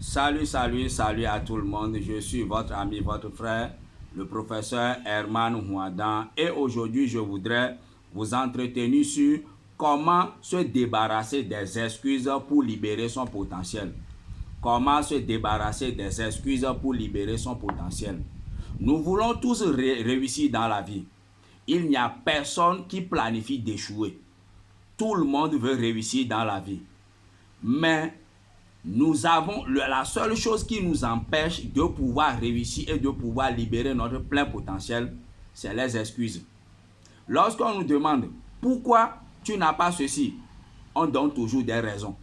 Salut à tout le monde. Je suis votre ami, votre frère, le professeur Herman Houadan. Et aujourd'hui, je voudrais vous entretenir sur comment se débarrasser des excuses pour libérer son potentiel. Comment se débarrasser des excuses pour libérer son potentiel. Nous voulons tous réussir dans la vie. Il n'y a personne qui planifie d'échouer. Tout le monde veut réussir dans la vie. Mais nous avons la seule chose qui nous empêche de pouvoir réussir et de pouvoir libérer notre plein potentiel, c'est les excuses. Lorsqu'on nous demande pourquoi tu n'as pas ceci, on donne toujours des raisons.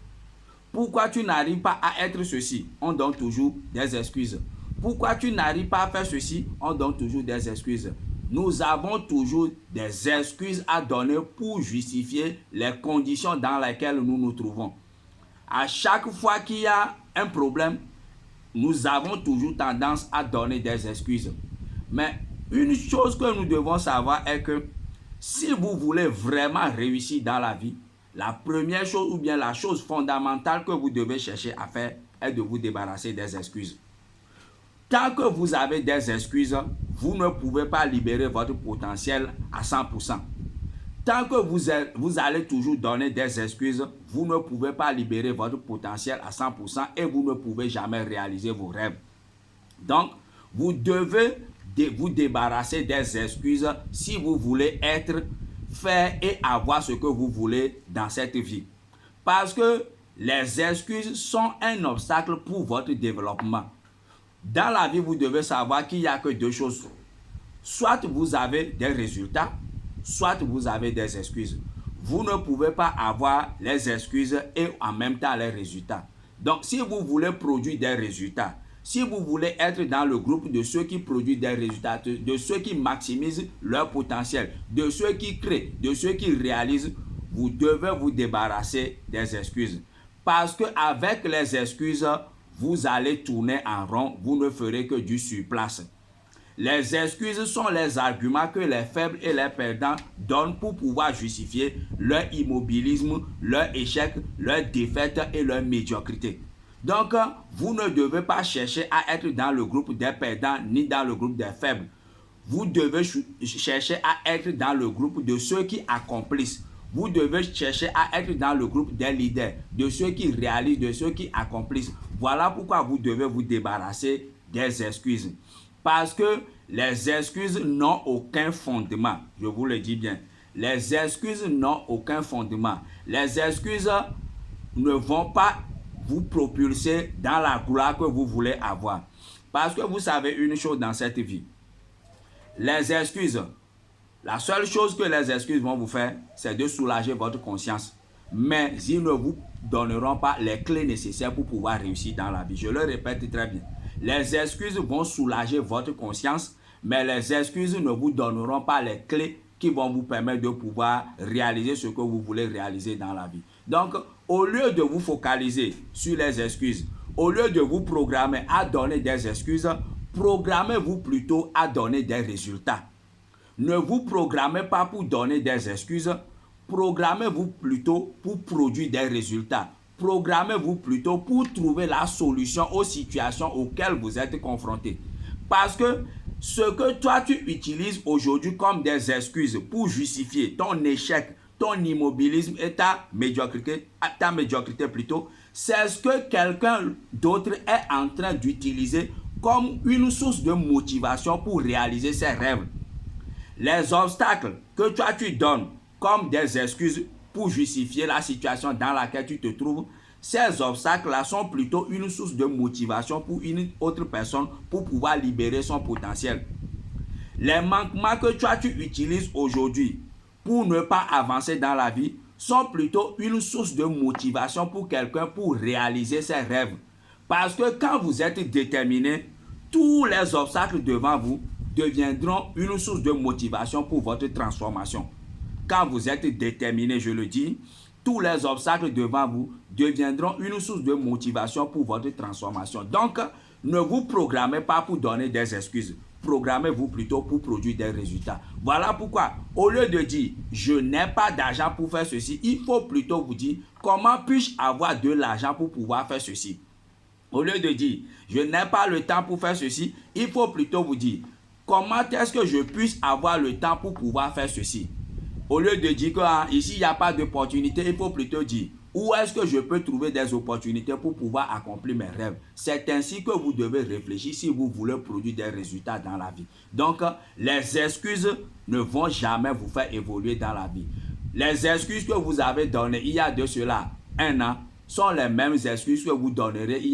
Pourquoi tu n'arrives pas à être ceci, on donne toujours des excuses. Pourquoi tu n'arrives pas à faire ceci, on donne toujours des excuses. Nous avons toujours des excuses à donner pour justifier les conditions dans lesquelles nous nous trouvons. À chaque fois qu'il y a un problème, nous avons toujours tendance à donner des excuses. Mais une chose que nous devons savoir est que si vous voulez vraiment réussir dans la vie, la première chose ou bien la chose fondamentale que vous devez chercher à faire est de vous débarrasser des excuses. Tant que vous avez des excuses, vous ne pouvez pas libérer votre potentiel à 100%. Tant que vous allez toujours donner des excuses, vous ne pouvez pas libérer votre potentiel à 100% et vous ne pouvez jamais réaliser vos rêves. Donc, vous devez vous débarrasser des excuses si vous voulez faire et avoir ce que vous voulez dans cette vie. Parce que les excuses sont un obstacle pour votre développement. Dans la vie, vous devez savoir qu'il n'y a que deux choses. Soit vous avez des résultats, soit vous avez des excuses. Vous ne pouvez pas avoir les excuses et en même temps les résultats. Donc, si vous voulez produire des résultats, si vous voulez être dans le groupe de ceux qui produisent des résultats, de ceux qui maximisent leur potentiel, de ceux qui créent, de ceux qui réalisent, vous devez vous débarrasser des excuses. Parce qu'avec les excuses, vous allez tourner en rond, vous ne ferez que du surplace. Les excuses sont les arguments que les faibles et les perdants donnent pour pouvoir justifier leur immobilisme, leur échec, leur défaite et leur médiocrité. Donc, vous ne devez pas chercher à être dans le groupe des perdants ni dans le groupe des faibles. Vous devez chercher à être dans le groupe de ceux qui accomplissent. Vous devez chercher à être dans le groupe des leaders, de ceux qui réalisent, de ceux qui accomplissent. Voilà pourquoi vous devez vous débarrasser des excuses. Parce que les excuses n'ont aucun fondement. Je vous le dis bien. Les excuses n'ont aucun fondement. Les excuses ne vont pas vous propulser dans la gloire que vous voulez avoir. Parce que vous savez une chose dans cette vie. Les excuses, la seule chose que les excuses vont vous faire, c'est de soulager votre conscience. Mais ils ne vous donneront pas les clés nécessaires pour pouvoir réussir dans la vie. Je le répète très bien. Les excuses vont soulager votre conscience, mais les excuses ne vous donneront pas les clés qui vont vous permettre de pouvoir réaliser ce que vous voulez réaliser dans la vie. Donc, au lieu de vous focaliser sur les excuses, au lieu de vous programmer à donner des excuses, programmez-vous plutôt à donner des résultats. Ne vous programmez pas pour donner des excuses, programmez-vous plutôt pour produire des résultats. Programmez-vous plutôt pour trouver la solution aux situations auxquelles vous êtes confrontés. Parce que ce que toi tu utilises aujourd'hui comme des excuses pour justifier ton échec, ton immobilisme et ta médiocrité plutôt, c'est ce que quelqu'un d'autre est en train d'utiliser comme une source de motivation pour réaliser ses rêves. Les obstacles que toi tu donnes comme des excuses pour justifier la situation dans laquelle tu te trouves, ces obstacles-là sont plutôt une source de motivation pour une autre personne pour pouvoir libérer son potentiel. Les manquements que toi tu utilises aujourd'hui pour ne pas avancer dans la vie sont plutôt une source de motivation pour quelqu'un pour réaliser ses rêves. Parce que quand vous êtes déterminé, tous les obstacles devant vous deviendront une source de motivation pour votre transformation. Quand vous êtes déterminé, je le dis, tous les obstacles devant vous deviendront une source de motivation pour votre transformation. Donc, ne vous programmez pas pour donner des excuses. Programmez-vous plutôt pour produire des résultats. Voilà pourquoi, au lieu de dire « je n'ai pas d'argent pour faire ceci », il faut plutôt vous dire « comment puis-je avoir de l'argent pour pouvoir faire ceci ?» Au lieu de dire, je n'ai pas le temps pour faire ceci, il faut plutôt vous dire, comment est-ce que je puisse avoir le temps pour pouvoir faire ceci? Au lieu de dire que ici, il n'y a pas d'opportunité, il faut plutôt dire, où est-ce que je peux trouver des opportunités pour pouvoir accomplir mes rêves? C'est ainsi que vous devez réfléchir si vous voulez produire des résultats dans la vie. Donc, les excuses ne vont jamais vous faire évoluer dans la vie. Les excuses que vous avez données il y a de cela 1 an sont les mêmes excuses que vous donnerez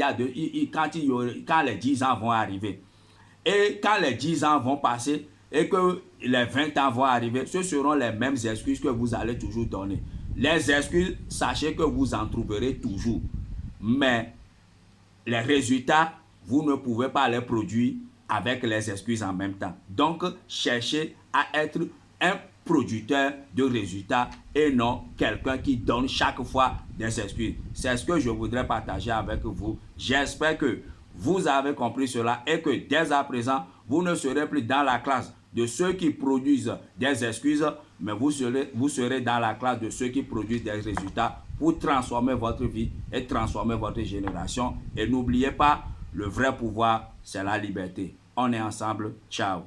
quand les 10 ans vont arriver. Et quand les 10 ans vont passer et que les 20 ans vont arriver, ce seront les mêmes excuses que vous allez toujours donner. Les excuses, sachez que vous en trouverez toujours. Mais les résultats, vous ne pouvez pas les produire avec les excuses en même temps. Donc, cherchez à être un producteur de résultats et non quelqu'un qui donne chaque fois des excuses. C'est ce que je voudrais partager avec vous. J'espère que vous avez compris cela et que dès à présent, vous ne serez plus dans la classe de ceux qui produisent des excuses, mais vous serez dans la classe de ceux qui produisent des résultats pour transformer votre vie et transformer votre génération. Et n'oubliez pas, le vrai pouvoir, c'est la liberté. On est ensemble. Ciao.